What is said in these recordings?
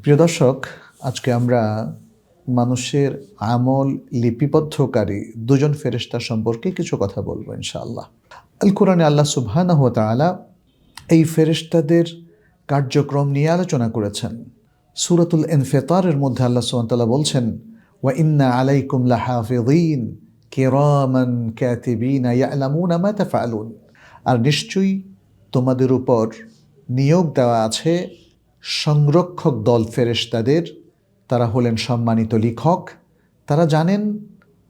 প্রিয় দর্শক, আজকে আমরা মানুষের আমল লিপিবদ্ধকারী দুজন ফেরেশতা সম্পর্কে কিছু কথা বলবো ইনশাআল্লাহ। আল কোরআনে আল্লাহ সুবহানাহু ওয়া তাআলা এই ফেরেশতাদের কার্যক্রম নিয়ে আলোচনা করেছেন। সূরাতুল ইনফিতারের মধ্যে আল্লাহ সুবহানাহু ওয়া তাআলা বলছেন, ওয়া ইন্না আলাইকুম লাহাফিযিন কিরামান কাতিবিনা ইয়ালামুনা মা তাফআলুন। আর নিশ্চয়ই তোমাদের উপর নিয়োগ দেওয়া আছে সংরক্ষক দল ফেরেশতাদের। তারা হলেন সম্মানিত লিখক, তারা জানেন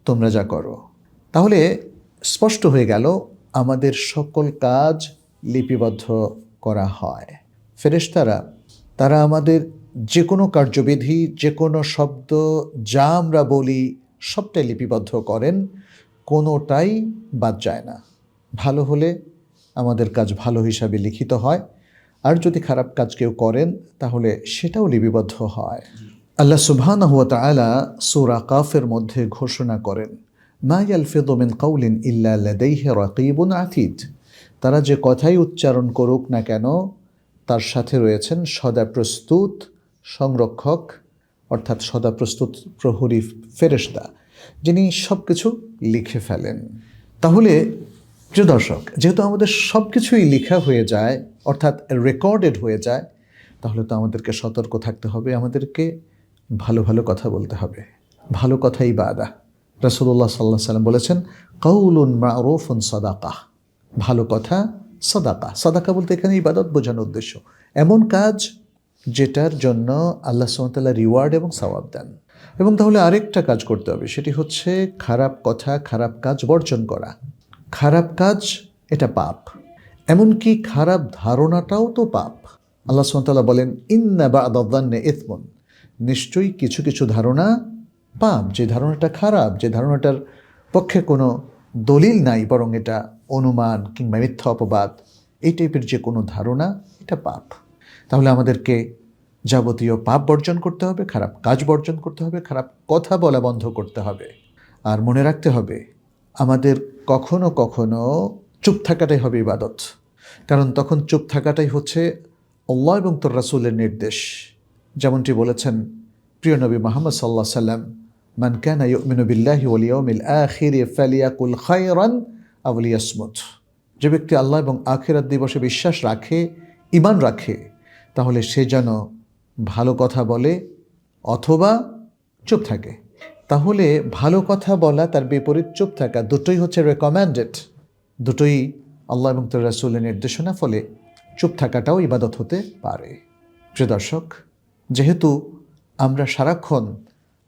তোমরা যা করো। তাহলে স্পষ্ট হয়ে গেল আমাদের সকল কাজ লিপিবদ্ধ করা হয়। ফেরেশতারা তারা আমাদের যে কোনো কার্যবিধি, যে কোনো শব্দ যা আমরা বলি সবটাই লিপিবদ্ধ করেন, কোনোটাই বাদ যায় না। ভালো হলে আমাদের কাজ ভালো হিসাবে লিখিত হয়, আর যদি খারাপ কাজ কেউ করেন তাহলে সেটাও লিপিবদ্ধ হয়। আল্লাহ সুবহানাহু ওয়া তাআলা সূরা কাফের মধ্যে ঘোষণা করেন, মা ইয়ালফিযু মিন কাওলিন ইল্লা লাদাইহি রাকীবুন আতীদ। তারা যে কথাই উচ্চারণ করুক না কেন তার সাথে রয়েছেন সদা প্রস্তুত সংরক্ষক, অর্থাৎ সদা প্রস্তুত প্রহরী ফেরেশতা, যিনি সব কিছু লিখে ফেলেন। তাহলে প্রিয় দর্শক, যেহেতু আমাদের সব কিছুই লেখা হয়ে যায়, অর্থাৎ রেকর্ডেড হয়ে যায়, তাহলে তো আমাদেরকে সতর্ক থাকতে হবে, আমাদেরকে ভালো ভালো কথা বলতে হবে। ভালো কথাই ইবাদা। রাসূলুল্লাহ সাল্লাল্লাহু আলাইহি ওয়াসাল্লাম বলেছেন, কাউলুন মা'রুফুন সাদাকাহ। ভালো কথা সাদাকা। সাদাকা বলতে এখানে ইবাদত বোঝানোর উদ্দেশ্য এমন কাজ যেটার জন্য আল্লাহ সুবহানাহু ওয়া তাআলা রিওয়ার্ড এবং সওয়াব দেন। এবং তাহলে আরেকটা কাজ করতে হবে, সেটি হচ্ছে খারাপ কথা, খারাপ কাজ বর্জন করা। খারাপ কাজ এটা পাপ, এমনকি খারাপ ধারণাটাও তো পাপ। আল্লাহ সুবহানাহু ওয়া তাআলা বলেন, ইন্না বা'দায-যান্নি ইথমুন। নিশ্চয়ই কিছু কিছু ধারণা পাপ, যে ধারণাটা খারাপ, যে ধারণাটার পক্ষে কোনো দলিল নাই, বরং এটা অনুমান কিংবা মিথ্যা অপবাদ, এই টাইপের যে কোনো ধারণা, এটা পাপ। তাহলে আমাদেরকে যাবতীয় পাপ বর্জন করতে হবে, খারাপ কাজ বর্জন করতে হবে, খারাপ কথা বলা বন্ধ করতে হবে। আর মনে রাখতে হবে, আমাদের কখনো কখনো চুপ থাকাটাই হবে ইবাদত, কারণ তখন চুপ থাকাটাই হচ্ছে আল্লাহ এবং তার রাসূলের নির্দেশ। যেমনটি বলেছেন প্রিয় নবী মুহাম্মদ সাল্লাল্লাহু আলাইহি ওয়াসাল্লাম, মান কানা ইউমিনু বিল্লাহি ওয়াল ইয়াউমিল আখির ফালিয়াকুল খায়রান আও লিয়াসমুত। যে ব্যক্তি আল্লাহ এবং আখিরাত দিবসে বিশ্বাস রাখে, ঈমান রাখে, তাহলে সে যেন ভালো কথা বলে অথবা চুপ থাকে। তাহলে ভালো কথা বলা, তার বিপরীত চুপ থাকা, দুটোই হচ্ছে রেকমেন্ডেড, দুটোই আল্লাহ এবং তার রাসূলের নির্দেশনা। ফলে চুপ থাকাটাও ইবাদত হতে পারে। প্রিয় দর্শক, যেহেতু আমরা সারাক্ষণ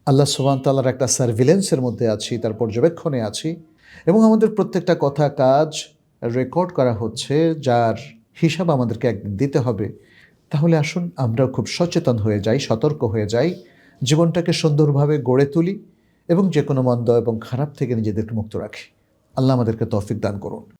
আল্লাহ সুবহানাহু ওয়া তাআলার একটা সার্ভিলেন্সের মধ্যে আছি, তার পর্যবেক্ষণে আছি, এবং আমাদের প্রত্যেকটা কথা কাজ রেকর্ড করা হচ্ছে, যার হিসাব আমাদেরকে একদিন দিতে হবে, তাহলে আসুন আমরাও খুব সচেতন হয়ে যাই, সতর্ক হয়ে যাই, জীবনটাকে সুন্দরভাবে গড়ে তুলি এবং যে কোনো মন্দ এবং খারাপ থেকে নিজেদেরকে মুক্ত রাখি। আল্লাহ আমাদেরকে তৌফিক দান করুন।